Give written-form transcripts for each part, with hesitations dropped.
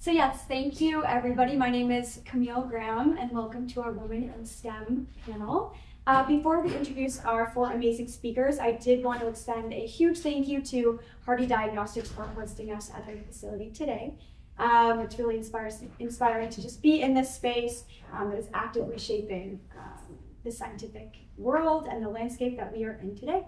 So yes, thank you everybody. My name is Camille Graham and welcome to our Women in STEM panel. Before we introduce our four amazing speakers, I did want to extend a huge thank you to Hardy Diagnostics for hosting us at their facility today. It's really inspiring to just be in this space that is actively shaping the scientific world and the landscape that we are in today.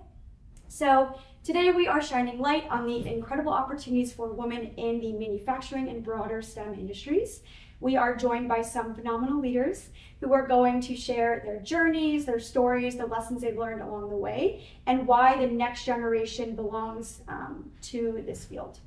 So today we are shining light on the incredible opportunities for women in the manufacturing and broader STEM industries. We are joined by some phenomenal leaders who are going to share their journeys, their stories, the lessons they've learned along the way, and why the next generation belongs to this field.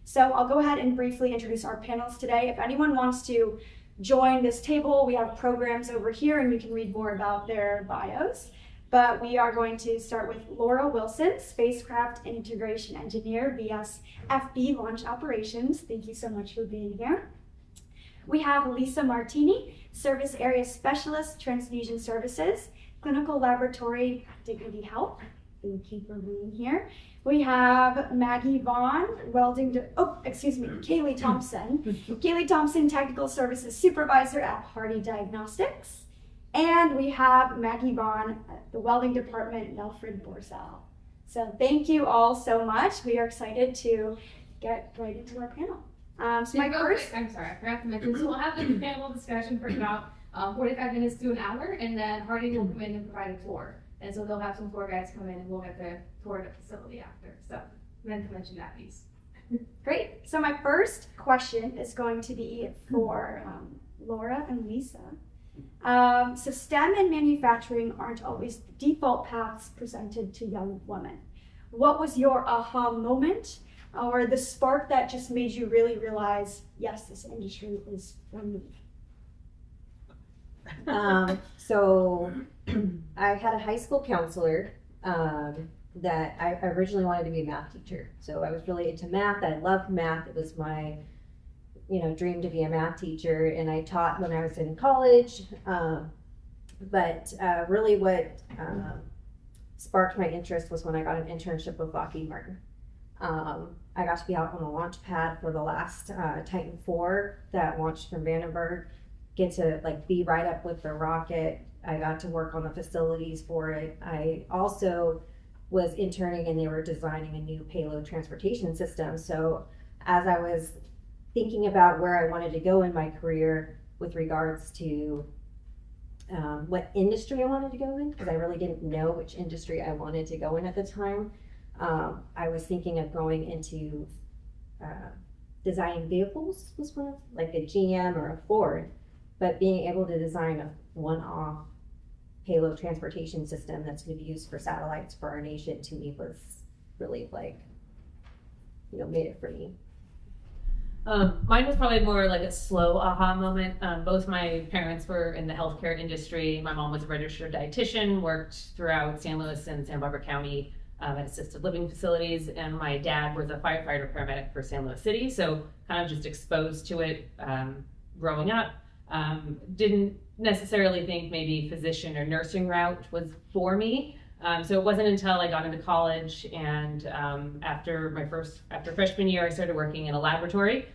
So I'll go ahead and briefly introduce our panelists today. If anyone wants to join this table, we have programs over here and you can read more about their bios. But we are going to start with Laura Wilson, Spacecraft Integration Engineer, VSFB Launch Operations. Thank you so much for being here. We have Lisa Martini, Service Area Specialist, Transfusion Services, Clinical Laboratory, Dignity Health. Thank you for being here. We have Maggie Vaughan, Kaylee Thompson. Kaylee Thompson, Technical Services Supervisor at Hardy Diagnostics. And we have Maggie Vaughan at the Welding Department, Melfred, Borzall. So thank you all so much. We are excited to get right into our panel. I'm sorry, I forgot to mention. So we'll have the panel discussion for about 45 minutes to an hour, and then Hardy will come in and provide a tour. And so they'll have some tour guides come in, and we'll get the tour of the facility after. So I meant to mention that piece. Great. So my first question is going to be for Laura and Lisa. So STEM and manufacturing aren't always the default paths presented to young women. What was your aha moment or the spark that just made you really realize, yes, this industry is for me? So I had a high school counselor that I originally wanted to be a math teacher. So I was really into math. I loved math. It was my dream to be a math teacher, and I taught when I was in college. But really what sparked my interest was when I got an internship with Lockheed Martin. I got to be out on the launch pad for the last Titan IV that launched from Vandenberg, get to be right up with the rocket. I got to work on the facilities for it. I also was interning and they were designing a new payload transportation system. So as I was thinking about where I wanted to go in my career with regards to what industry I wanted to go in, because I really didn't know which industry I wanted to go in at the time. I was thinking of going into designing vehicles, was one of like a GM or a Ford, but being able to design a one-off payload transportation system that's going to be used for satellites for our nation, to me was really made it for me. Mine was probably more like a slow aha moment. Both my parents were in the healthcare industry. My mom was a registered dietitian, worked throughout San Luis and Santa Barbara County at assisted living facilities, and my dad was a firefighter paramedic for San Luis City, so kind of just exposed to it growing up. Didn't necessarily think maybe physician or nursing route was for me. So it wasn't until I got into college and after freshman year, I started working in a laboratory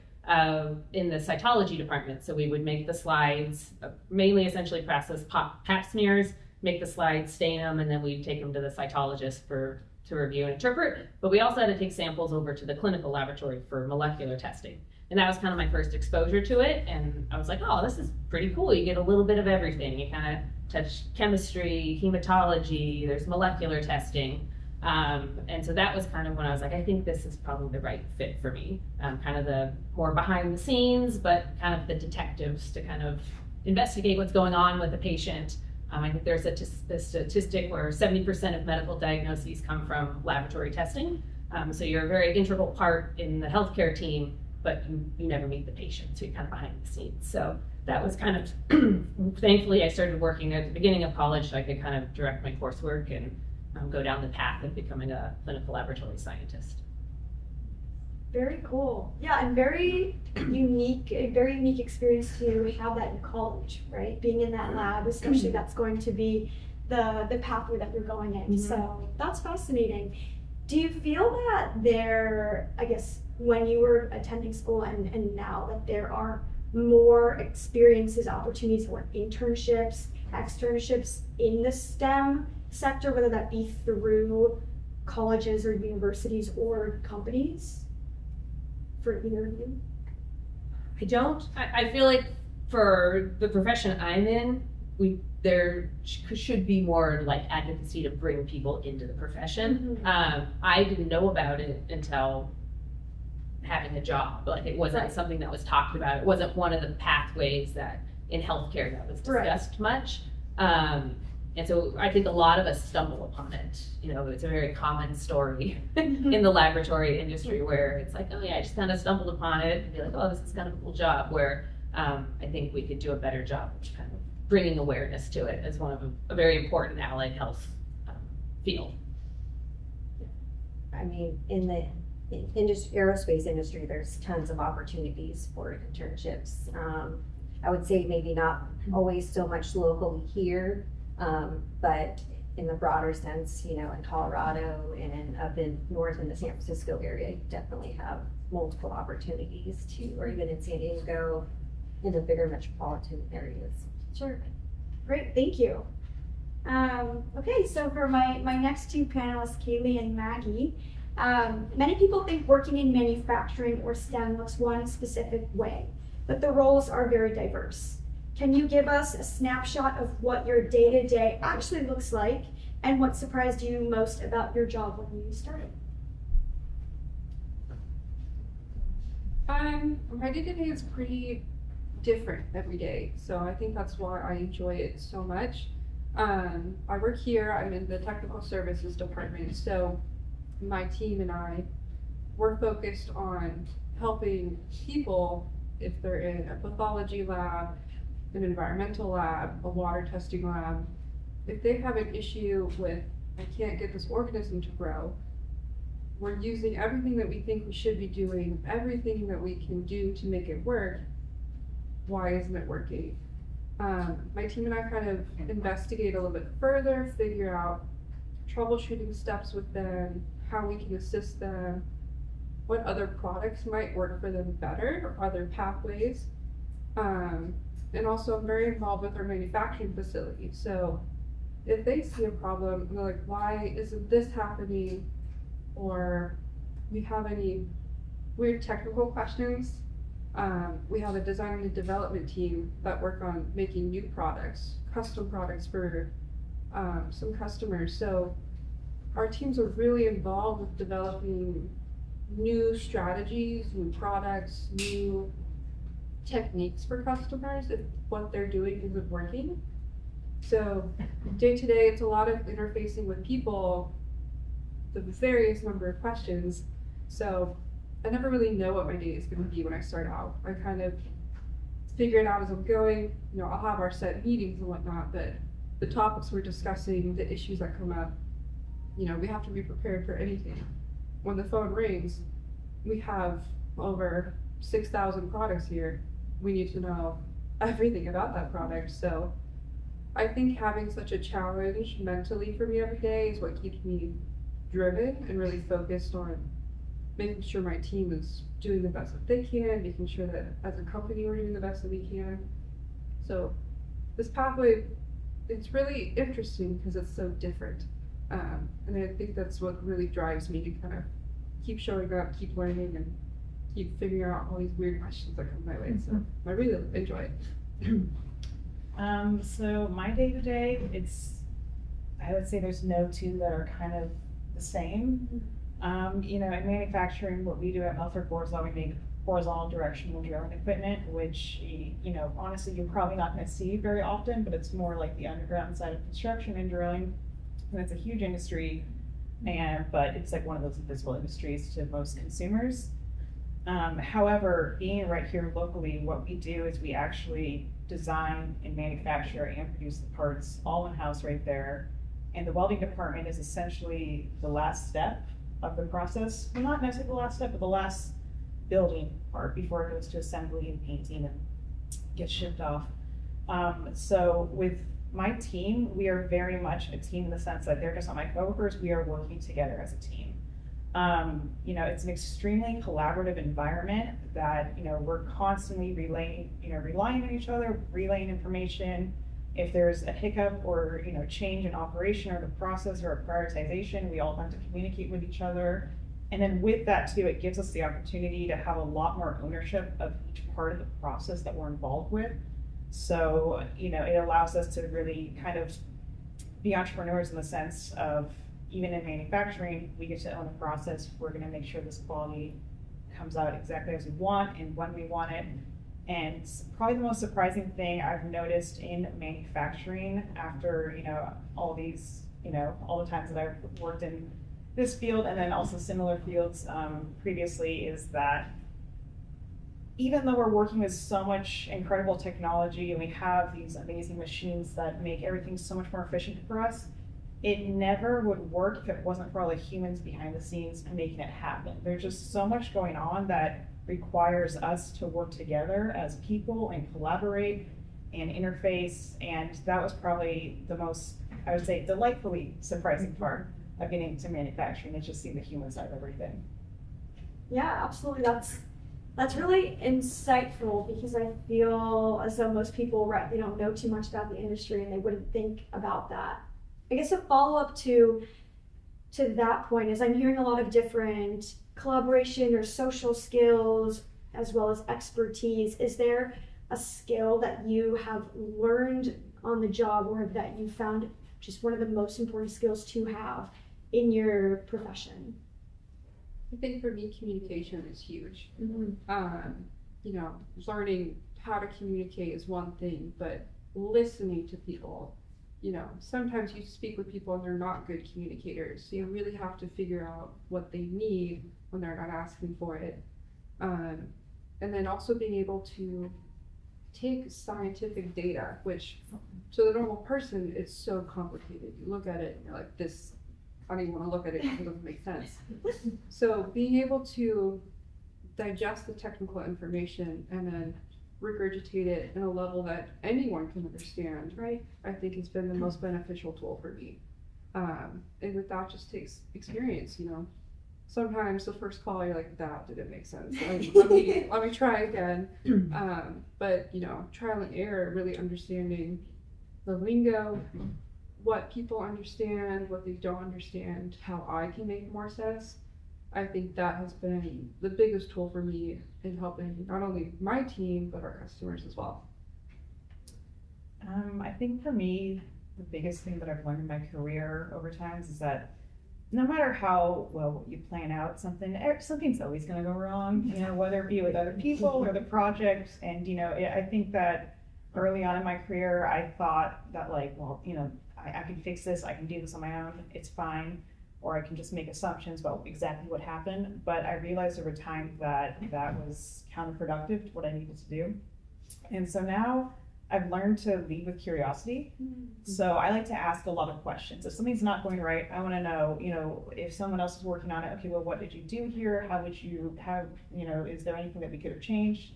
in the cytology department. So we would make the slides, mainly essentially process pap smears, make the slides, stain them, and then we'd take them to the cytologist to review and interpret. But we also had to take samples over to the clinical laboratory for molecular testing. And that was kind of my first exposure to it. And I was like, oh, this is pretty cool. You get a little bit of everything. You kind of touch chemistry, hematology, there's molecular testing. And so that was kind of when I was like, I think this is probably the right fit for me. Kind of the more behind the scenes, but kind of the detectives to kind of investigate what's going on with the patient. I think there's a statistic where 70% of medical diagnoses come from laboratory testing. So you're a very integral part in the healthcare team, but you never meet the patient, so you're kind of behind the scenes. So that was kind of, thankfully I started working at the beginning of college so I could kind of direct my coursework and go down the path of becoming a clinical laboratory scientist. Very cool. Yeah, and very unique experience to have that in college, right? Being in that lab, especially that's going to be the pathway that you're going in. Mm-hmm. So that's fascinating. Do you feel that there, I guess, when you were attending school and now that there are more experiences, opportunities for internships, externships in the STEM sector, whether that be through colleges or universities or companies for either of you? I feel like for the profession I'm in, there should be more like advocacy to bring people into the profession. I didn't know about it until having a job. Like it wasn't something that was talked about. It wasn't one of the pathways that in healthcare that was discussed much. And so I think a lot of us stumble upon it. It's a very common story in the laboratory industry where it's like, oh yeah, I just kind of stumbled upon it and be like, oh, this is kind of a cool job, where I think we could do a better job of kind of bringing awareness to it as one of a very important allied health field. I mean, in the aerospace industry, there's tons of opportunities for internships. I would say maybe not always so much locally here, but in the broader sense, in Colorado and up in north in the San Francisco area, you definitely have multiple opportunities or even in San Diego, in the bigger metropolitan areas. Sure. Great, thank you. Okay, so for my next two panelists, Kaylee and Maggie, many people think working in manufacturing or STEM looks one specific way, but the roles are very diverse. Can you give us a snapshot of what your day-to-day actually looks like and what surprised you most about your job when you started? My day-to-day is pretty different every day, so I think that's why I enjoy it so much. I work here, I'm in the technical services department, so my team and we're focused on helping people if they're in a pathology lab, an environmental lab, a water testing lab. If they have an issue with, I can't get this organism to grow, we're using everything that we think we should be doing, everything that we can do to make it work. Why isn't it working? My team and I kind of investigate a little bit further, figure out troubleshooting steps with them, how we can assist them, what other products might work for them better, or other pathways. And also I'm very involved with our manufacturing facility. So if they see a problem, they're like, why isn't this happening? Or we have any weird technical questions. We have a design and development team that work on making new products, custom products for some customers. So our teams are really involved with developing new strategies, new products, new techniques for customers if what they're doing isn't working. So day to day, it's a lot of interfacing with people, the various number of questions. So I never really know what my day is going to be when I start out. I kind of figure it out as I'm going. I'll have our set meetings and whatnot, but the topics we're discussing, the issues that come up, we have to be prepared for anything. When the phone rings, we have over 6,000 products here. We need to know everything about that product. So I think having such a challenge mentally for me every day is what keeps me driven and really focused on making sure my team is doing the best that they can, making sure that as a company we're doing the best that we can. So this pathway, it's really interesting because it's so different. And I think that's what really drives me to kind of keep showing up, keep learning, and keep figuring out all these weird questions that come my way. So I really enjoy it. So my day-to-day, I would say there's no two that are kind of the same. In manufacturing, what we do at Melfred Borzall, we make Borzall directional drilling equipment, which, honestly, you're probably not going to see very often, but it's more like the underground side of construction and drilling. And it's a huge industry, but it's like one of those invisible industries to most consumers. However, being right here locally, what we do is we actually design and manufacture and produce the parts all in-house right there. And the welding department is essentially the last step of the process. Well, not necessarily the last step, but the last building part before it goes to assembly and painting and gets shipped off. So with my team, we are very much a team in the sense that they're just not my coworkers, we are working together as a team. It's an extremely collaborative environment that, we're constantly relying on each other, relaying information. If there's a hiccup or, change in operation or the process or a prioritization, we all have to communicate with each other. And then with that too, it gives us the opportunity to have a lot more ownership of each part of the process that we're involved with. So, it allows us to really kind of be entrepreneurs in the sense of, even in manufacturing, we get to own a process. We're going to make sure this quality comes out exactly as we want and when we want it. And probably the most surprising thing I've noticed in manufacturing after, all these, all the times that I've worked in this field and then also similar fields previously, is that even though we're working with so much incredible technology and we have these amazing machines that make everything so much more efficient for us, it never would work if it wasn't for all the humans behind the scenes making it happen. There's just so much going on that requires us to work together as people and collaborate and interface. And that was probably the most, I would say, delightfully surprising part of getting into manufacturing, is just seeing the human side of everything. Yeah, absolutely. That's really insightful, because I feel as though most people don't know too much about the industry and they wouldn't think about that. I guess a follow-up to that point is, I'm hearing a lot of different collaboration or social skills as well as expertise. Is there a skill that you have learned on the job, or that you found just one of the most important skills to have in your profession? I think for me, communication is huge. Mm-hmm. Learning how to communicate is one thing, but listening to people, sometimes you speak with people and they're not good communicators. So you really have to figure out what they need when they're not asking for it. And then also being able to take scientific data, which to the normal person, it's so complicated. You look at it and you're like, this, I don't even want to look at it because it doesn't make sense. So being able to digest the technical information and then regurgitate it in a level that anyone can understand, Right. I think has been the most beneficial tool for me. And with that just takes experience, Sometimes the first call you're like, that didn't make sense. Let me try again. But trial and error, really understanding the lingo, what people understand, what they don't understand, how I can make more sense. I think that has been the biggest tool for me in helping not only my team, but our customers as well. I think for me, the biggest thing that I've learned in my career over time is that no matter how well you plan out something's always going to go wrong, whether it be with other people or the project. And, I think that early on in my career, I thought that I can fix this, I can do this on my own, it's fine. Or I can just make assumptions about exactly what happened. But I realized over time that was counterproductive to what I needed to do. And so now I've learned to lead with curiosity. So I like to ask a lot of questions. If something's not going right, I want to know, if someone else is working on it, okay, well, what did you do here? How would you have, is there anything that we could have changed?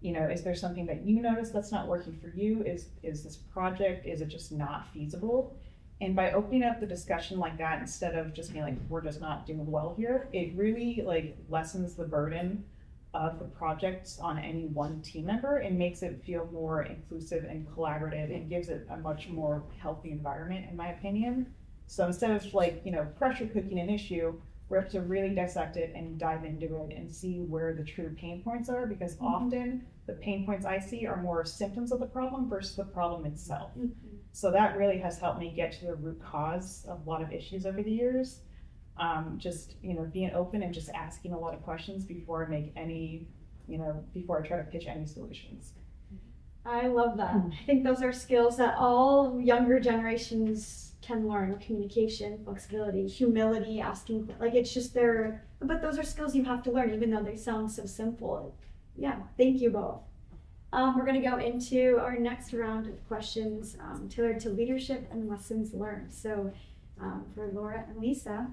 Is there something that you noticed that's not working for you? Is this project, is it just not feasible? And by opening up the discussion like that, instead of just being like, we're just not doing well here, it really lessens the burden of the project on any one team member and makes it feel more inclusive and collaborative and gives it a much more healthy environment, in my opinion. So instead of pressure cooking an issue, we have to really dissect it and dive into it and see where the true pain points are, because often the pain points I see are more symptoms of the problem versus the problem itself. So that really has helped me get to the root cause of a lot of issues over the years. Being open and just asking a lot of questions before I make any, before I try to pitch any solutions. I love that. I think those are skills that all younger generations can learn: communication, flexibility, humility, asking, it's just there. But those are skills you have to learn, even though they sound so simple. Yeah, thank you both. We're going to go into our next round of questions tailored to leadership and lessons learned. So for Laura and Lisa,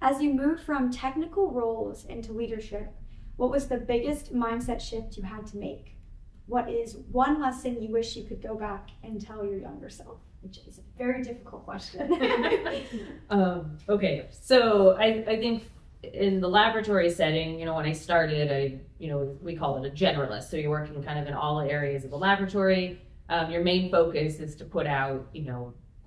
as you moved from technical roles into leadership, what was the biggest mindset shift you had to make? What is one lesson you wish you could go back and tell your younger self? Which is a very difficult question. Okay, so I think in the laboratory setting, you know, when I started, we call it a generalist. So you're working kind of in all areas of the laboratory. Your main focus is to put out,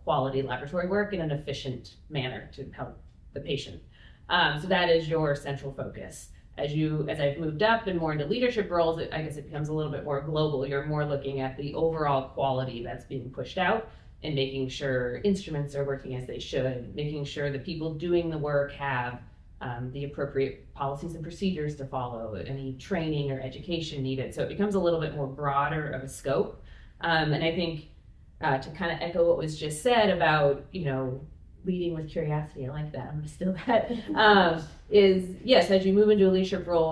quality laboratory work in an efficient manner to help the patient. So that is your central focus. As I've moved up and more into leadership roles, I guess it becomes a little bit more global. You're more looking at the overall quality that's being pushed out and making sure instruments are working as they should, making sure the people doing the work have the appropriate policies and procedures to follow, any training or education needed. So it becomes a little bit more broader of a scope. And I think to kind of echo what was just said about, leading with curiosity, I like that, I'm gonna steal that, is yes, as you move into a leadership role,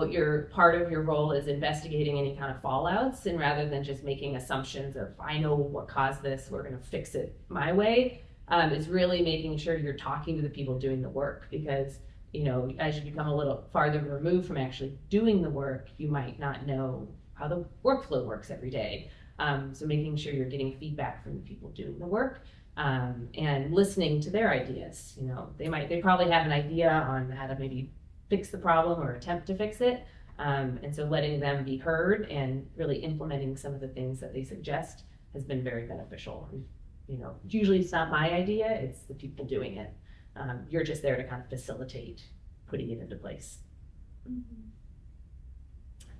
part of your role is investigating any kind of fallouts, and rather than just making assumptions of, I know what caused this, we're gonna fix it my way, it's really making sure you're talking to the people doing the work, because as you become a little farther removed from actually doing the work, you might not know how the workflow works every day. So making sure you're getting feedback from the people doing the work, and listening to their ideas. They probably have an idea on how to maybe fix the problem or attempt to fix it. And so letting them be heard and really implementing some of the things that they suggest has been very beneficial. Usually it's not my idea, it's the people doing it. You're just there to kind of facilitate putting it into place.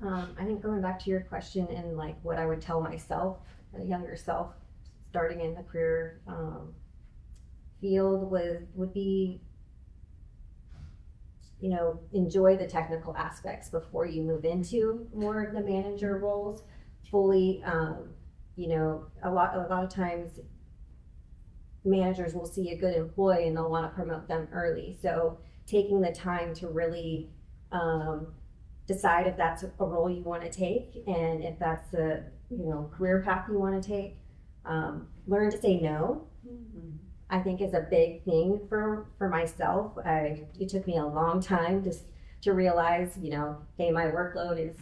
I think going back to your question and like what I would tell myself, a younger self, starting in the career field would be, enjoy the technical aspects before you move into more of the manager roles fully. A lot of times managers will see a good employee and they'll want to promote them early. So taking the time to really decide if that's a role you want to take, and if that's a career path you want to take. Learn to say no, I think, is a big thing for myself. It took me a long time to realize, hey, my workload is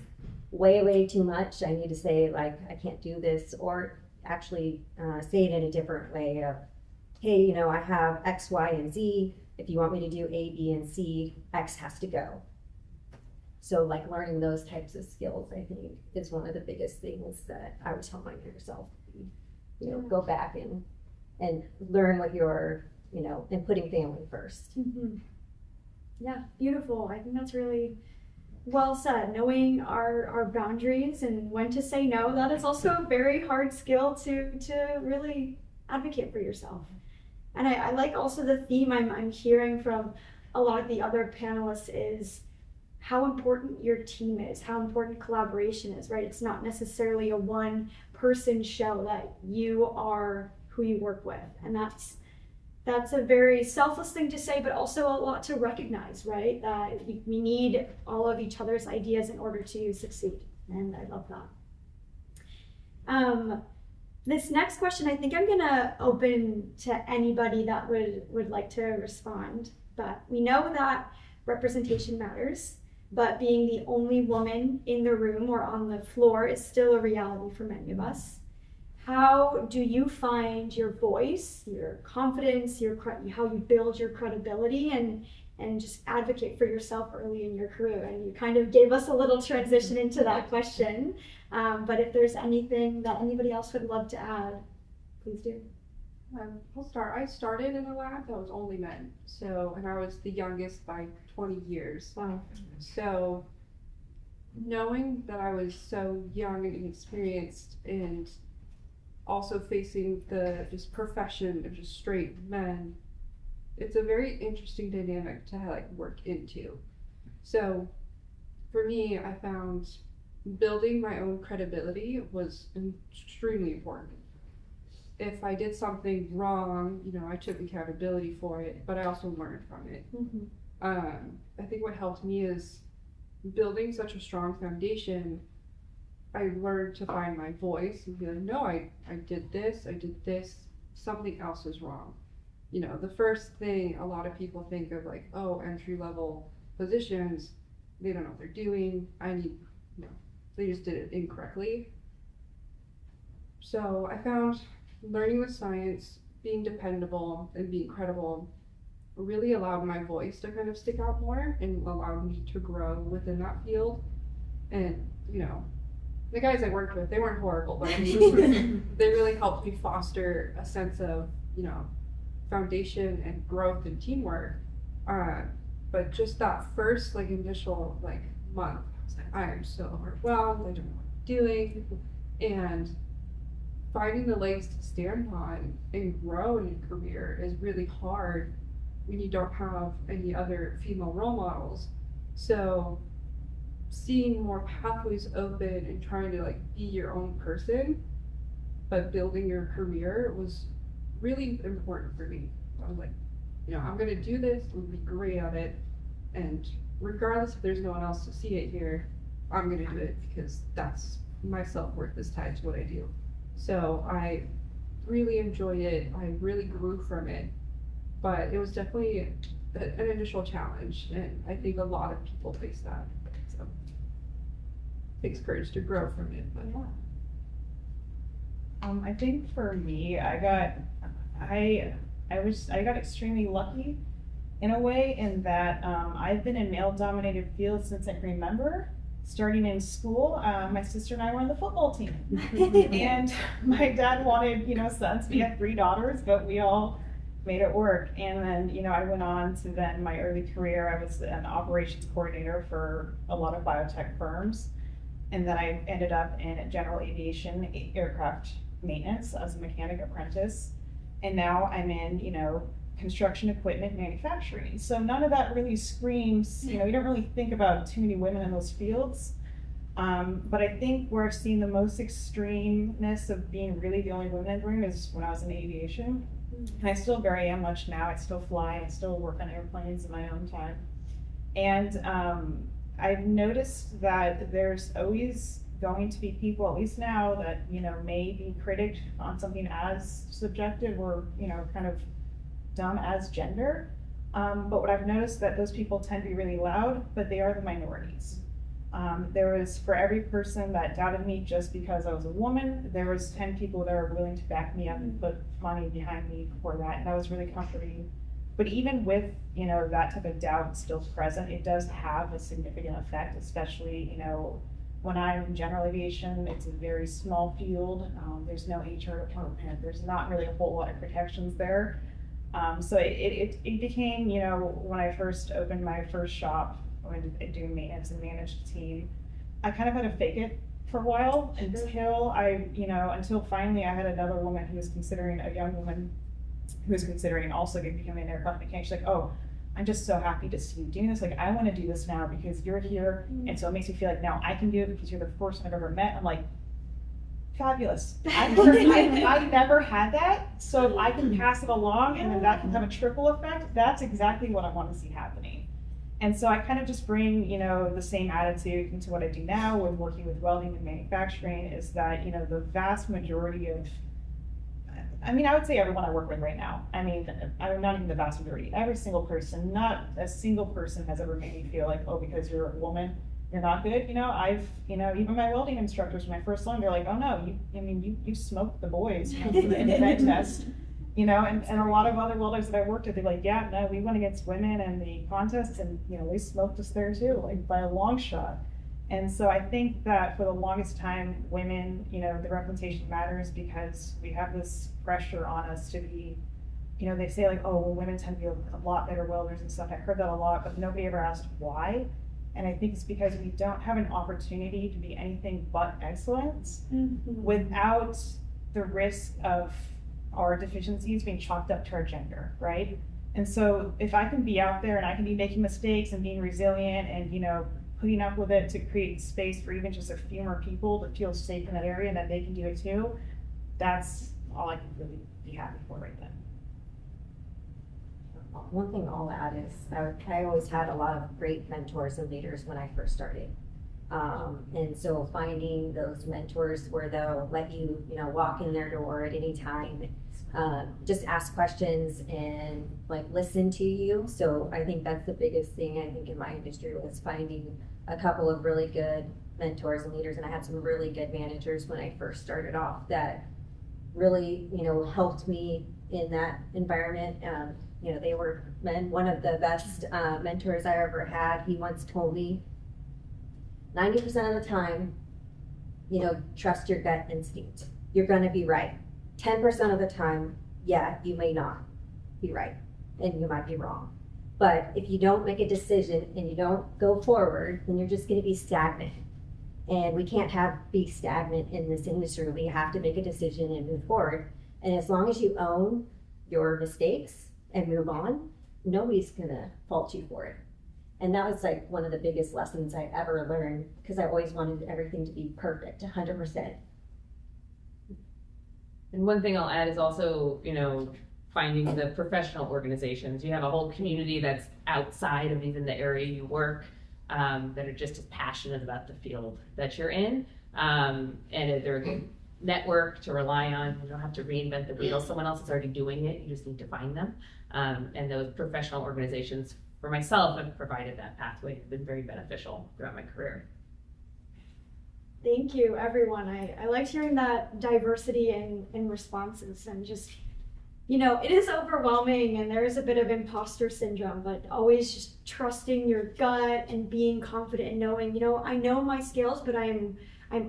way too much. I need to say, like, I can't do this, or actually say it in a different way of, hey, I have X, Y, and Z. If you want me to do A, B, and C, X has to go. So like learning those types of skills, I think, is one of the biggest things that I would tell my younger self. Go back and learn what you're, and putting family first. Mm-hmm. Yeah, beautiful. I think that's really well said. Knowing our boundaries and when to say no, that is also a very hard skill to really advocate for yourself. And I like also the theme I'm hearing from a lot of the other panelists is how important your team is, how important collaboration is, right? It's not necessarily a one-person show, that you are who you work with. And that's a very selfless thing to say, but also a lot to recognize, right? That we need all of each other's ideas in order to succeed. And I love that. This next question, I think I'm gonna open to anybody that would like to respond. But we know that representation matters, but being the only woman in the room or on the floor is still a reality for many of us. How do you find your voice, your confidence, how you build your credibility and just advocate for yourself early in your career? And you kind of gave us a little transition into that question. But if there's anything that anybody else would love to add, please do. I'll start. I started in a lab that was only men. And I was the youngest by 20 years. Wow. So knowing that I was so young and inexperienced, and also facing the just profession of just straight men, it's a very interesting dynamic to work into. So for me, I found building my own credibility was extremely important. If I did something wrong, I took accountability for it, but I also learned from it. Mm-hmm. I think what helped me is building such a strong foundation. I learned to find my voice and be like, no, I did this, something else is wrong. The first thing a lot of people think of, like, oh, entry-level positions, they don't know what they're doing, they just did it incorrectly. So I found learning with science, being dependable, and being credible really allowed my voice to kind of stick out more and allowed me to grow within that field. And, you know, the guys I worked with, they weren't horrible, but I mean, they really helped me foster a sense of, you know, foundation and growth and teamwork. But just that first, like, initial, like, month, I was like, I am so overwhelmed, I don't know what I'm doing. And finding the legs to stand on and grow in your career is really hard when you don't have any other female role models. So seeing more pathways open and trying to like be your own person, but building your career was really important for me. I was like, you know, I'm gonna do this, I'm gonna be great at it, and regardless if there's no one else to see it here, I'm gonna do it because that's my self-worth is tied to what I do. So I really enjoyed it, I really grew from it, but it was definitely an initial challenge, and I think a lot of people face that. So it takes courage to grow from it, but I think for me, I got extremely lucky in a way in that I've been in male-dominated fields since I can remember. Starting in school, my sister and I were on the football team, and my dad wanted, you know, sons. We had 3 daughters, but we all made it work. And then, you know, I went on to then my early career. I was an operations coordinator for a lot of biotech firms, and then I ended up in general aviation, aircraft maintenance as a mechanic apprentice, and now I'm in, you know, construction equipment manufacturing. So none of that really screams, you know, you don't really think about too many women in those fields. But I think where I've seen the most extremeness of being really the only woman in the room is when I was in aviation. And I still very am much now. I still fly, I still work on airplanes in my own time. And I've noticed that there's always going to be people, at least now, that, you know, may be critiqued on something as subjective or, you know, kind of dumb as gender. But what I've noticed that those people tend to be really loud, but they are the minorities. There was, for every person that doubted me just because I was a woman, there was 10 people that were willing to back me up and put money behind me for that, and that was really comforting. But even with, you know, that type of doubt still present, it does have a significant effect, especially, you know, when I'm in general aviation, it's a very small field. There's no HR department. There's not really a whole lot of protections there. So it became, you know, when I first opened my first shop, when doing maintenance and managed a team, I kind of had to fake it for a while until finally I had another woman who was considering, a young woman who was considering also becoming an aircraft mechanic. She's like, oh, I'm just so happy to see you doing this. Like, I want to do this now because you're here. And so it makes me feel like now I can do it because you're the first one I've ever met. I'm like, fabulous. I never had that. So if I can pass it along and then that can have a trickle effect, that's exactly what I want to see happening. And so I kind of just bring, you know, the same attitude into what I do now with working with welding and manufacturing, is that, you know, the vast majority of, I mean, I would say everyone I work with right now. I mean, I'm not even the vast majority. Every single person, not a single person has ever made me feel like, oh, because you're a woman, you're not good. You know, even my welding instructors, when I first learned, they're like, oh no, you smoked the boys, you know, for the independent test. You know, and a lot of other welders that I worked with, they're like, yeah, no, we went against women in the contests and, you know, they smoked us there too, like by a long shot. And so I think that for the longest time, women, you know, the representation matters because we have this pressure on us to be, you know, they say like, oh, well, women tend to be a lot better welders and stuff. I heard that a lot, but nobody ever asked why. And I think it's because we don't have an opportunity to be anything but excellence without the risk of our deficiencies being chalked up to our gender, right? And so if I can be out there and I can be making mistakes and being resilient and, you know, putting up with it to create space for even just a few more people to feel safe in that area and that they can do it too, that's all I can really be happy for right then. One thing I'll add is I always had a lot of great mentors and leaders when I first started. And so finding those mentors where they'll let you, you know, walk in their door at any time, just ask questions and like listen to you. So I think that's the biggest thing I think in my industry was finding a couple of really good mentors and leaders. And I had some really good managers when I first started off that really, you know, helped me in that environment. You know, they were, and one of the best mentors I ever had, he once told me, 90% of the time, you know, trust your gut instinct. You're gonna be right. 10% of the time, yeah, you may not be right, and you might be wrong. But if you don't make a decision and you don't go forward, then you're just gonna be stagnant. And we can't be stagnant in this industry. We have to make a decision and move forward. And as long as you own your mistakes and move on, nobody's gonna fault you for it. And that was like one of the biggest lessons I ever learned, because I always wanted everything to be perfect, 100%. And one thing I'll add is also, you know, finding the professional organizations. You have a whole community that's outside of even the area you work, that are just as passionate about the field that you're in. And they're a good network to rely on. You don't have to reinvent the wheel. Someone else is already doing it. You just need to find them. And those professional organizations, for myself, have provided that pathway. Have been very beneficial throughout my career. Thank you, everyone. I liked hearing that diversity in responses, and just, you know, it is overwhelming and there is a bit of imposter syndrome, but always just trusting your gut and being confident and knowing, you know, I know my skills, but I'm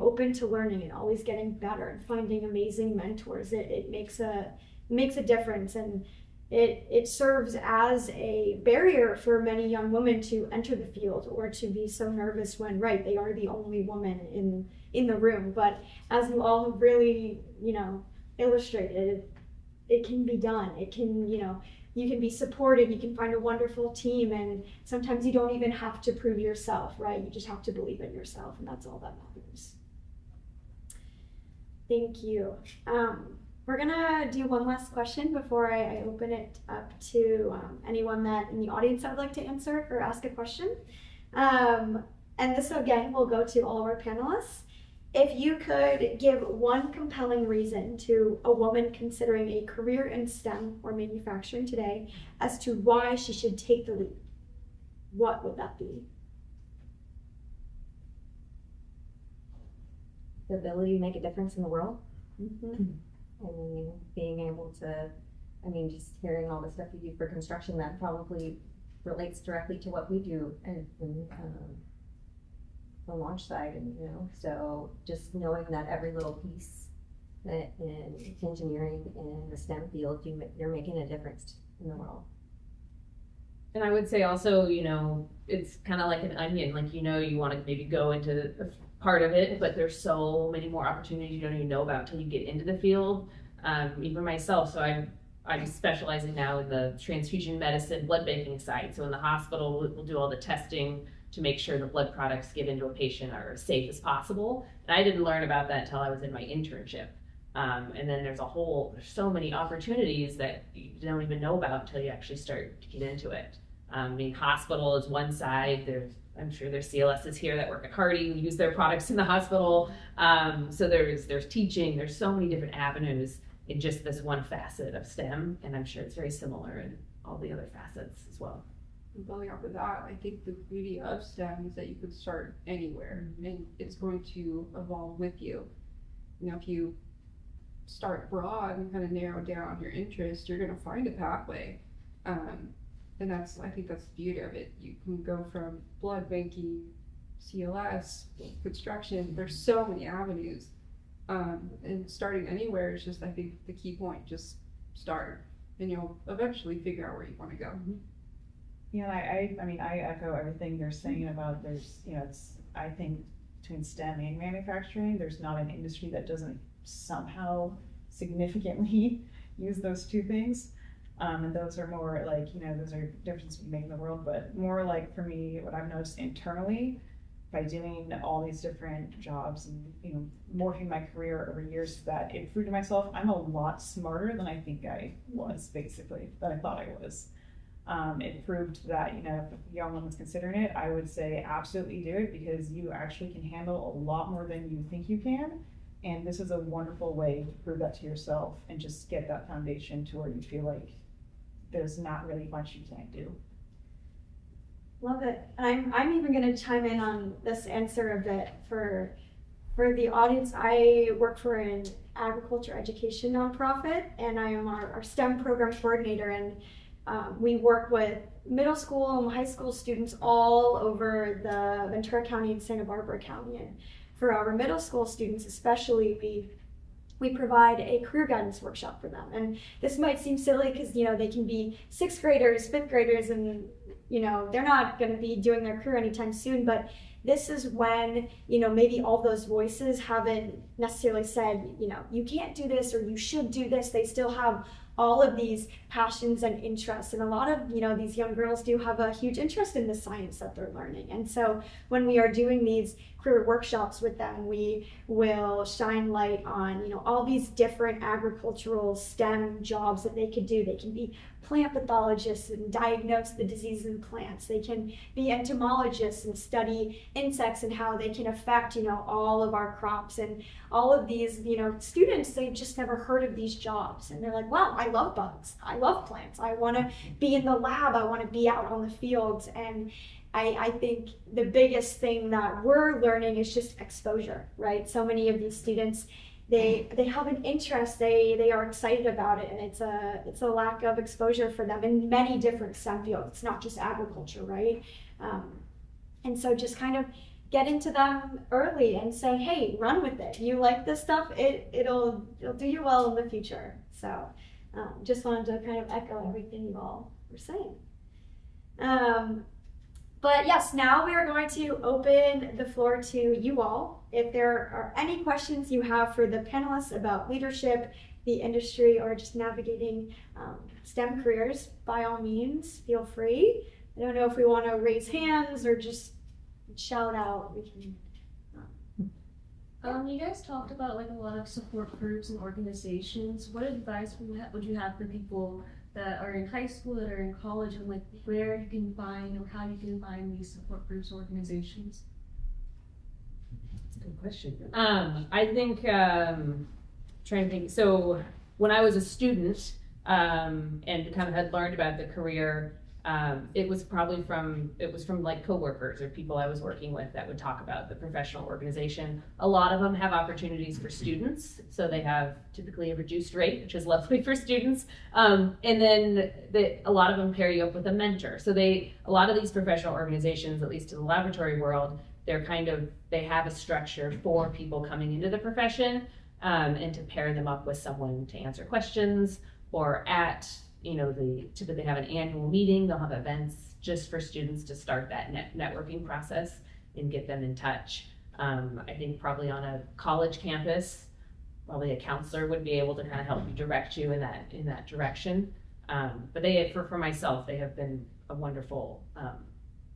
open to learning and always getting better and finding amazing mentors. It makes a difference, and it serves as a barrier for many young women to enter the field, or to be so nervous when, right, they are the only woman in the room. But as you all have really, you know, illustrated, it can be done. It can, you know, you can be supported, you can find a wonderful team, and sometimes you don't even have to prove yourself, right? You just have to believe in yourself, and that's all that matters. Thank you. We're gonna do one last question before I open it up to anyone that in the audience that would like to answer or ask a question. And this again will go to all of our panelists. If you could give one compelling reason to a woman considering a career in STEM or manufacturing today as to why she should take the leap, what would that be? The ability to make a difference in the world. Mm-hmm. I mean, being able to, I mean, just hearing all the stuff you do for construction, that probably relates directly to what we do and the launch side, and you know, so just knowing that every little piece that in engineering and the STEM field, you're making a difference in the world. And I would say also, you know, it's kind of like an onion. Like, you know, you want to maybe go into a part of it, but there's so many more opportunities you don't even know about until you get into the field. Even myself, so I'm specializing now in the transfusion medicine blood banking side. So in the hospital, we'll do all the testing to make sure the blood products get into a patient are as safe as possible. And I didn't learn about that until I was in my internship. And then there's so many opportunities that you don't even know about until you actually start to get into it. I mean, hospital is one side. I'm sure there's CLSs here that work at Hardy and use their products in the hospital. So there's teaching. There's so many different avenues in just this one facet of STEM, and I'm sure it's very similar in all the other facets as well. And building off of that, I think the beauty of STEM is that you could start anywhere, and it's going to evolve with you. You know, if you start broad and kind of narrow down your interest, you're going to find a pathway. And I think that's the beauty of it. You can go from blood banking, CLS, construction. There's so many avenues. And starting anywhere is just, I think, the key point. Just start, and you'll eventually figure out where you want to go. Yeah, I mean, I echo everything you're saying about I think between STEM and manufacturing, there's not an industry that doesn't somehow significantly use those two things. And those are more like, those are differences we make in the world, but more like for me, what I've noticed internally by doing all these different jobs and, morphing my career over years, that it proved to myself I'm a lot smarter than I think I was, basically, than I thought I was. It proved that, if a young woman's considering it, I would say absolutely do it, because you actually can handle a lot more than you think you can. And this is a wonderful way to prove that to yourself and just get that foundation to where you feel like there's not really much you can't do. Love it. I'm even going to chime in on this answer a bit for the audience. I work for an agriculture education nonprofit, and I am our STEM program coordinator. And We work with middle school and high school students all over the Ventura County and Santa Barbara County. And for our middle school students especially, we provide a career guidance workshop for them. And this might seem silly because, you know, they can be 6th graders, 5th graders, and, you know, they're not going to be doing their career anytime soon. But this is when, you know, maybe all those voices haven't necessarily said, you know, you can't do this or you should do this. They still have all of these passions and interests. And a lot of, you know, these young girls do have a huge interest in the science that they're learning. And so when we are doing these career workshops with them, we will shine light on, you know, all these different agricultural STEM jobs that they could do. They can be plant pathologists and diagnose the diseases in plants. They can be entomologists and study insects and how they can affect, you know, all of our crops. And all of these, you know, students, they've just never heard of these jobs. And they're like, wow, I love bugs. I love plants. I want to be in the lab. I want to be out on the fields. And I think the biggest thing that we're learning is just exposure, right? So many of these students, they have an interest, they are excited about it, and it's a lack of exposure for them in many different STEM fields. It's not just agriculture, right? And so just kind of get into them early and say, hey, run with it. You like this stuff, it'll do you well in the future. So just wanted to kind of echo everything you all were saying. But yes, now we are going to open the floor to you all. If there are any questions you have for the panelists about leadership, the industry, or just navigating STEM careers, by all means, feel free. I don't know if we want to raise hands or just shout out. We can. You guys talked about like a lot of support groups and organizations. What advice would you have for people that are in high school, that are in college, and like where you can find or how you can find these support groups or organizations? That's a good question. I think trying to think. So when I was a student and kind of had learned about the career, it was from like coworkers or people I was working with that would talk about the professional organization. A lot of them have opportunities for students, so they have typically a reduced rate, which is lovely for students. And then a lot of them pair you up with a mentor. So a lot of these professional organizations, at least in the laboratory world, they have a structure for people coming into the profession, and to pair them up with someone to answer questions, or typically they have an annual meeting. They'll have events just for students to start that networking process and get them in touch. I think probably on a college campus, probably a counselor would be able to kind of help you direct you in that direction. But for myself, they have been a wonderful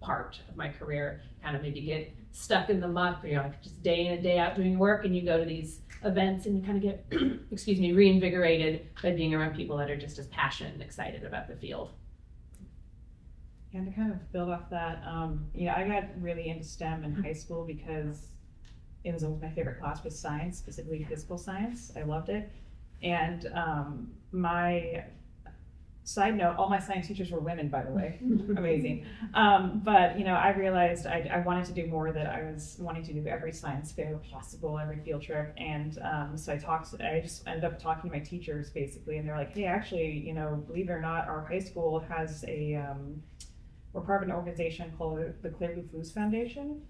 part of my career. Kind of maybe get stuck in the muck, just day in and day out doing work, and you go to these events and you kind of get, reinvigorated by being around people that are just as passionate and excited about the field. And to kind of build off that, I got really into STEM in high school because it was my favorite class was science, specifically physical science. I loved it. And my side note, all my science teachers were women, by the way. Amazing. But I realized I wanted to do more, that I was wanting to do every science fair possible, every field trip. And so I just ended up talking to my teachers basically, and they're like, hey, actually, believe it or not, our high school has we're part of an organization called the Clear Blue Foods Foundation.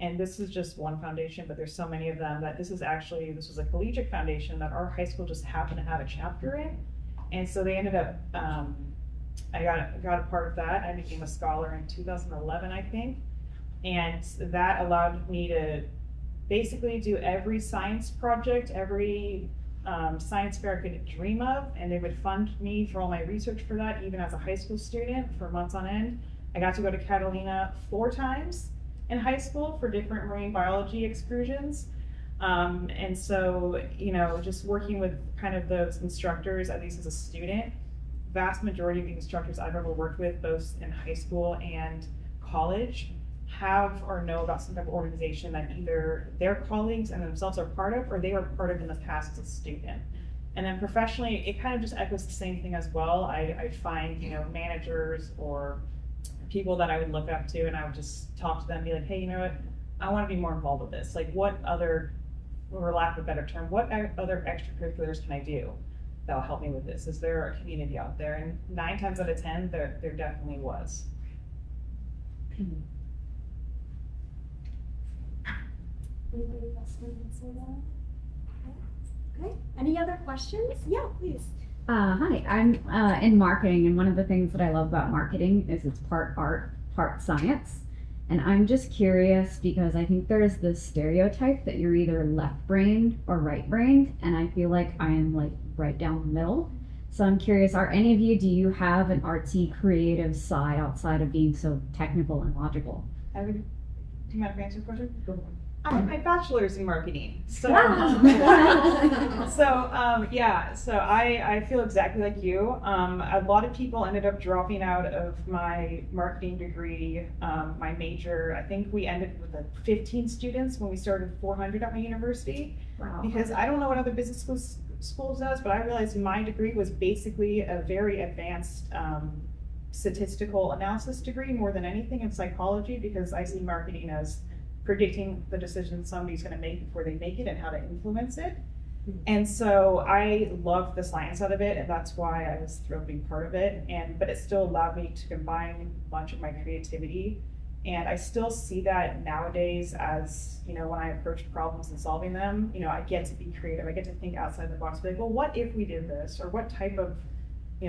And this is just one foundation, but there's so many of them that this was a collegiate foundation that our high school just happened to have a chapter in. And so they ended up, I got a part of that. I became a scholar in 2011, I think. And that allowed me to basically do every science project, every science fair I could dream of. And they would fund me for all my research for that, even as a high school student for months on end. I got to go to Catalina 4 times in high school for different marine biology excursions. And so, just working with kind of those instructors, at least as a student, vast majority of the instructors I've ever worked with, both in high school and college, have or know about some type of organization that either their colleagues and themselves are part of, or they were part of in the past as a student. And then professionally, it kind of just echoes the same thing as well. I find, managers or people that I would look up to, and I would just talk to them and be like, hey, you know what? I want to be more involved with this. Like, what other, for lack of a better term, what other extracurriculars can I do? that'll help me with this. Is there a community out there? And 9 times out of 10, there definitely was. Anybody else want to answer that? Okay, any other questions? Yeah, please. Hi, I'm in marketing, and one of the things that I love about marketing is it's part art, part science. And I'm just curious because I think there's this stereotype that you're either left-brained or right-brained, and I feel like I am like right down the middle. So I'm curious, are any of you, do you have an artsy, creative side outside of being so technical and logical? Do you mind if I answer the question? My bachelor's in marketing. So, so I feel exactly like you. A lot of people ended up dropping out of my marketing degree, my major. I think we ended with 15 students when we started 400 at my university. Wow. Because I don't know what other business schools does, but I realized my degree was basically a very advanced statistical analysis degree more than anything in psychology, because I see marketing as predicting the decisions somebody's going to make before they make it and how to influence it. And so I loved the science out of it, and that's why I was thrilled to be part of it. But it still allowed me to combine a bunch of my creativity. And I still see that nowadays as, when I approach problems and solving them, I get to be creative. I get to think outside the box, be like, well, what if we did this? Or what type of,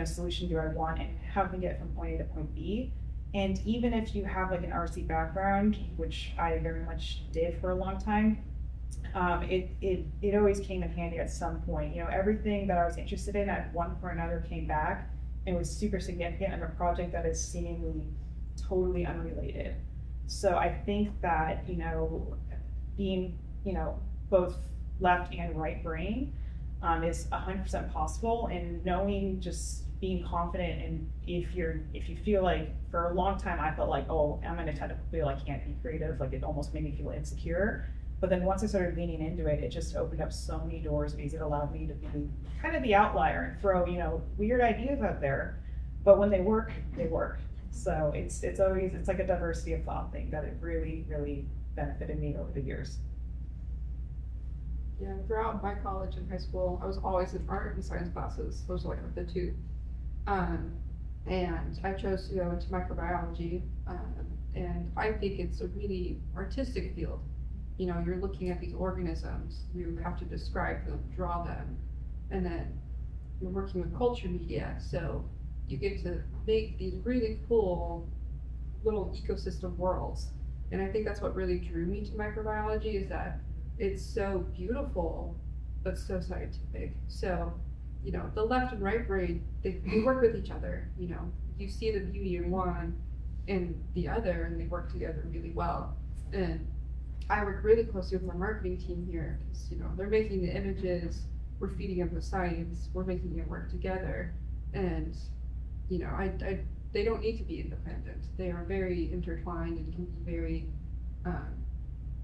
solution do I want, and how can we get from point A to point B? And even if you have like an RC background, which I very much did for a long time, it always came in handy at some point. Everything that I was interested in at one point or another came back and was super significant in a project that is seemingly totally unrelated. So I think that, being, both left and right brain is 100% possible, and knowing, just being confident. And if you feel like, for a long time I felt like, oh, I'm in a technical field, I can't be creative, like it almost made me feel insecure. But then once I started leaning into it, it just opened up so many doors, because it allowed me to be kind of the outlier and throw, weird ideas out there. But when they work, they work. So it's like a diversity of thought thing that it really, really benefited me over the years. Yeah, throughout my college and high school, I was always in art and science classes. Those were like the two. And I chose to go into microbiology, and I think it's a really artistic field. You're looking at these organisms, you have to describe them, draw them, and then you're working with culture media, so you get to make these really cool little ecosystem worlds. And I think that's what really drew me to microbiology, is that it's so beautiful, but so scientific. So, the left and right brain, they work with each other. You see the beauty in one and the other, and they work together really well. And I work really closely with my marketing team here, because, they're making the images, we're feeding them the science, we're making it work together. And, they don't need to be independent. They are very intertwined and can be very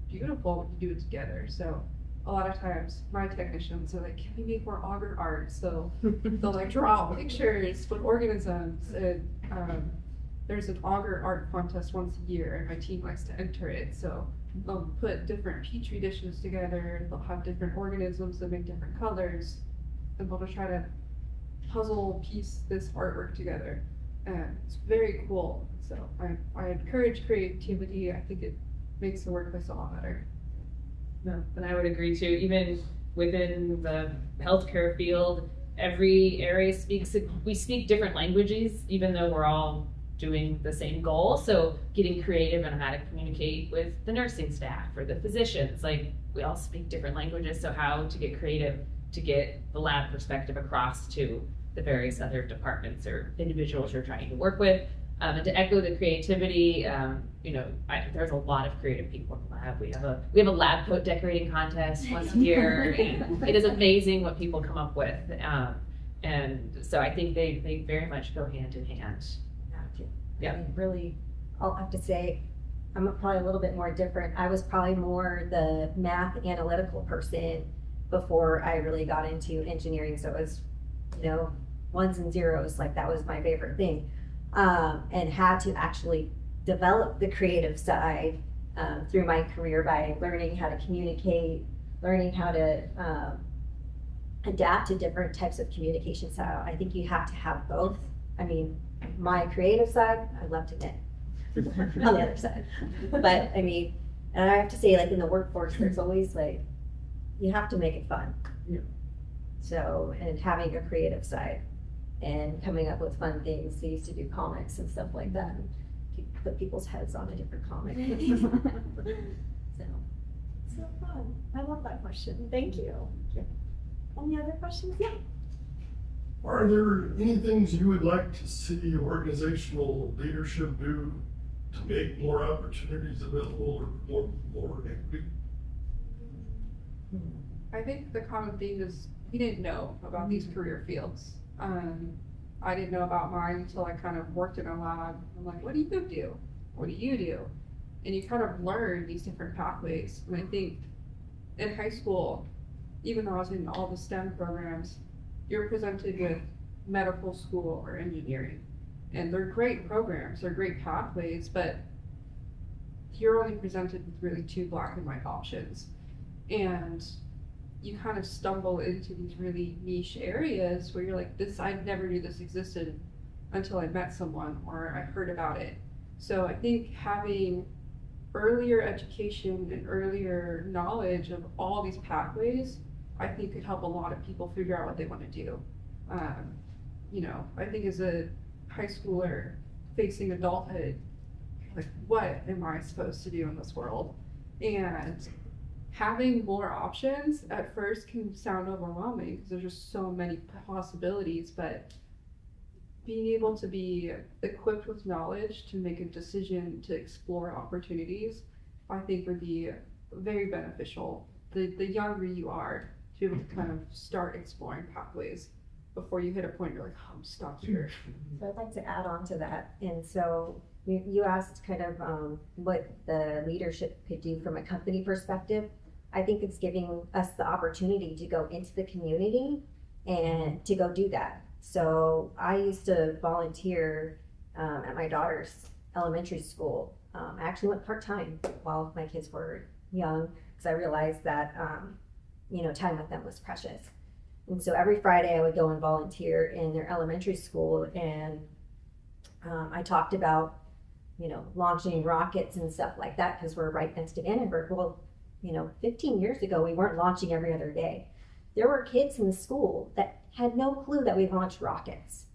beautiful when you do it together. So a lot of times my technicians are like, can we make more auger art? So they'll like draw pictures with organisms, and there's an auger art contest once a year, and my team likes to enter it. So they'll put different petri dishes together, they'll have different organisms that make different colors, and they'll just try to puzzle piece this artwork together. And it's very cool. So I encourage creativity. I think it makes the workplace a lot better. No, and I would agree too. Even within the healthcare field, every area we speak different languages, even though we're all doing the same goal. So getting creative and how to communicate with the nursing staff or the physicians, like we all speak different languages. So how to get creative to get the lab perspective across to the various other departments or individuals you're trying to work with. And to echo the creativity, there's a lot of creative people in the lab. We have a lab coat decorating contest once a year, and it is amazing what people come up with. And so I think they very much go hand in hand. Yeah. I mean, really, I'll have to say, I'm probably a little bit more different. I was probably more the math analytical person before I really got into engineering. So it was, ones and zeros, like that was my favorite thing. And had to actually develop the creative side through my career by learning how to communicate, learning how to adapt to different types of communication style. I think you have to have both. I mean, my creative side, I love to knit on the other side. But I mean, and I have to say, like in the workforce, there's always like, you have to make it fun. Yeah. So, and having a creative side and coming up with fun things. They used to do comics and stuff like that. And put people's heads on a different comic. So fun. I love that question. Thank you. Any other questions? Yeah. Are there any things you would like to see organizational leadership do to make more opportunities available or more equity? I think the common theme is we didn't know about these career fields. I didn't know about mine until I kind of worked in a lab. I'm like, what do you do? What do you do? And you kind of learn these different pathways. And I think in high school, even though I was in all the STEM programs, you're presented with medical school or engineering. And they're great programs, they're great pathways, but you're only presented with really two black and white options. And you kind of stumble into these really niche areas where you're like, I never knew this existed until I met someone or I heard about it. So I think having earlier education and earlier knowledge of all these pathways, I think could help a lot of people figure out what they want to do. I think as a high schooler facing adulthood, like, what am I supposed to do in this world? And having more options at first can sound overwhelming because there's just so many possibilities, but being able to be equipped with knowledge to make a decision to explore opportunities, I think would be very beneficial. The younger you are, to be able to kind of start exploring pathways before you hit a point you're like, oh, I'm stuck here. So I'd like to add on to that. And so you asked kind of what the leadership could do from a company perspective. I think it's giving us the opportunity to go into the community and to go do that. So I used to volunteer at my daughter's elementary school. I actually went part-time while my kids were young because I realized that time with them was precious. And so every Friday I would go and volunteer in their elementary school, and I talked about launching rockets and stuff like that because we're right next to Vandenberg. Well, 15 years ago we weren't launching every other day. There were kids in the school that had no clue that we launched rockets,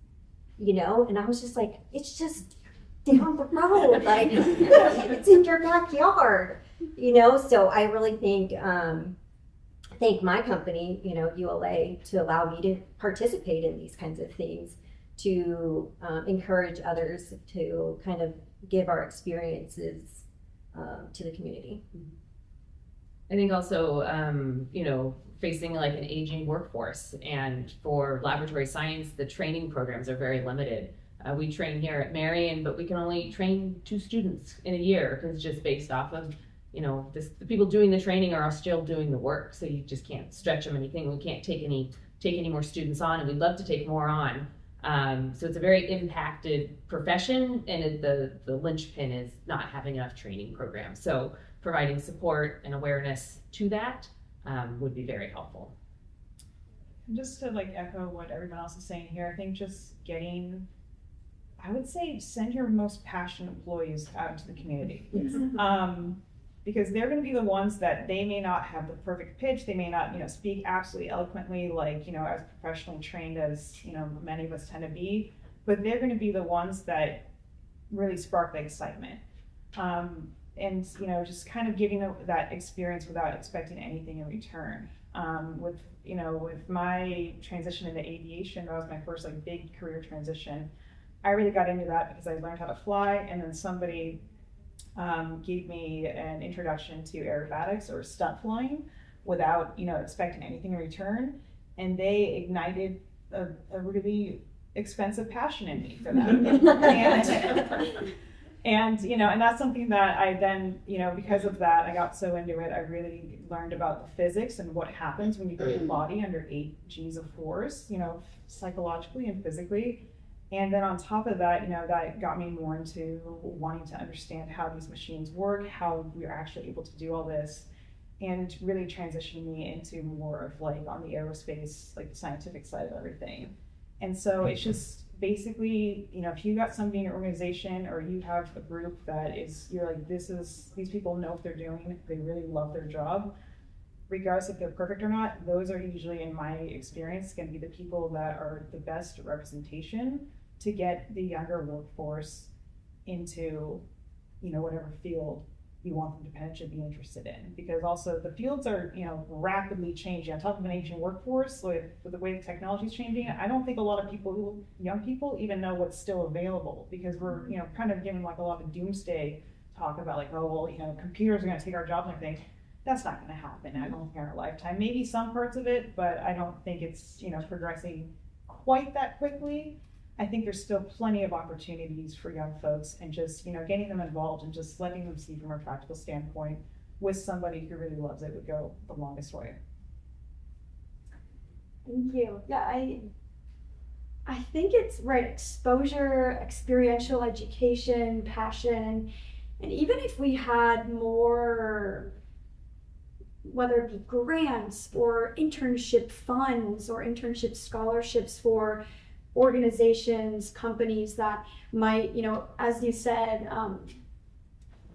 and I was just like, it's just down the road, like it's in your backyard, So I really thank my company, ULA, to allow me to participate in these kinds of things, to encourage others to kind of give our experiences to the community. I think also, facing like an aging workforce, and for laboratory science, the training programs are very limited. We train here at Marion, but we can only train 2 students in a year because it's just based off of, the people doing the training are still doing the work. So you just can't stretch them anything. We can't take any more students on, and we'd love to take more on. So it's a very impacted profession, and the linchpin is not having enough training programs. So providing support and awareness to that would be very helpful. And just to echo what everyone else is saying here, I think just I would say send your most passionate employees out into the community. Because they're going to be the ones that they may not have the perfect pitch, they may not speak absolutely eloquently as professionally trained as many of us tend to be, but they're going to be the ones that really spark the excitement. And just kind of giving them that experience without expecting anything in return. With my transition into aviation, that was my first big career transition. I really got into that because I learned how to fly, and then somebody gave me an introduction to aerobatics or stunt flying without expecting anything in return, and they ignited a really expensive passion in me for that. And that's something that I then, because of that, I got so into it. I really learned about the physics and what happens when you put your body under 8 G's of force, psychologically and physically. And then on top of that, that got me more into wanting to understand how these machines work, how we're actually able to do all this. and really transitioned me into more of like on the aerospace, like the scientific side of everything. And so it's just basically, you know, if you got somebody in your organization or you have a group that is, you're like, these people know what they're doing, they really love their job, regardless if they're perfect or not, those are usually, in my experience, going to be the people that are the best representation to get the younger workforce into, you know, whatever field you want them to potentially be interested in. Because also the fields are, you know, rapidly changing. On top of an aging workforce, with the way the technology is changing, I don't think a lot of people, young people, even know what's still available, because we're, you know, kind of giving like a lot of doomsday talk about like, oh, well, you know, computers are going to take our jobs and everything. That's not going to happen, I don't think, in our lifetime. Maybe some parts of it, but I don't think it's, you know, progressing quite that quickly. I think there's still plenty of opportunities for young folks, and just, you know, getting them involved and just letting them see from a practical standpoint with somebody who really loves it would go the longest way. Thank you. Yeah, I think it's right, exposure, experiential education, passion, and even if we had more, whether it be grants or internship funds or internship scholarships for organizations, companies that might, you know, as you said,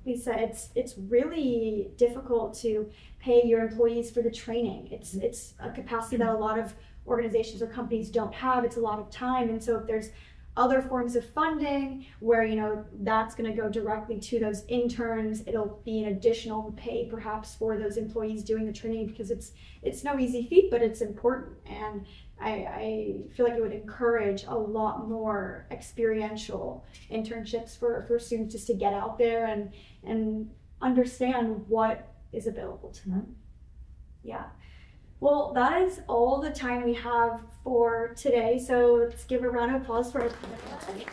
Lisa, it's really difficult to pay your employees for the training. It's a capacity that a lot of organizations or companies don't have. It's a lot of time, and so if there's other forms of funding where, you know, that's going to go directly to those interns, it'll be an additional pay perhaps for those employees doing the training, because it's no easy feat, but it's important. And I feel like it would encourage a lot more experiential internships for students, just to get out there and understand what is available to them. Yeah. Well, that is all the time we have for today. So let's give a round of applause for our panelists.